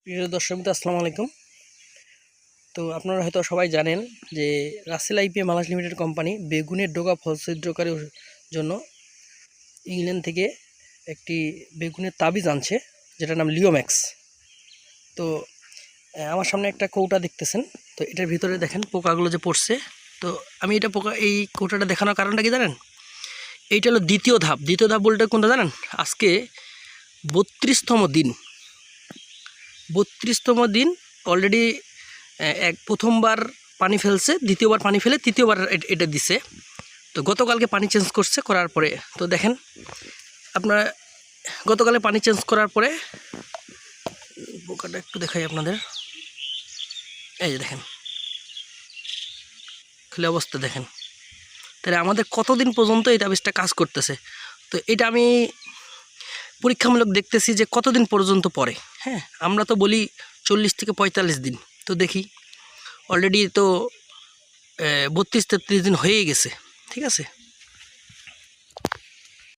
প্রিয় দর্শকবৃন্দ আসসালামু আলাইকুম। তো আপনারা হয়তো সবাই জানেন যে রাসেল আইপিএ মালাস লিমিটেড কোম্পানি বেগুনের ডগা ফল ছিদ্রকারীর জন্য ইংল্যান্ড থেকে একটি বেগুনের তাবিজ আনছে, যেটার নাম লিওম্যাক্স। তো আমার সামনে একটা কৌটা দেখতেছেন, তো এটার ভিতরে দেখেন পোকাগুলো যে পড়ছে। তো আমি এই কৌটাটা দেখানোর কারণটা কি জানেন? এইটা হলো দ্বিতীয় ধাপ বলতে কোনটা জানেন? আজকে 32তম দিন। 32তম দিন অলরেডি প্রথমবার পানি ফেলছে, দ্বিতীয়বার পানি ফেলে তৃতীয়বার এটা দিছে। তো গতকালকে পানি চেঞ্জ করছে, করার পরে তো দেখেন আপনারা, গতকালে পানি চেঞ্জ করার পরে পোকাটা একটু দেখাই আপনাদের। এই যে দেখেন খালি অবস্থা দেখেন। তাহলে আমাদের কতদিন পর্যন্ত এই তাবিজটা কাজ করতেছে? তো এটা আমি পরীক্ষামূলক দেখতেছি যে কতদিন পর্যন্ত পরে। হ্যাঁ, আমরা তো বলি 40 থেকে 45 দিন। তো দেখি অলরেডি তো 32-33 দিন হয়ে গেছে। ঠিক আছে।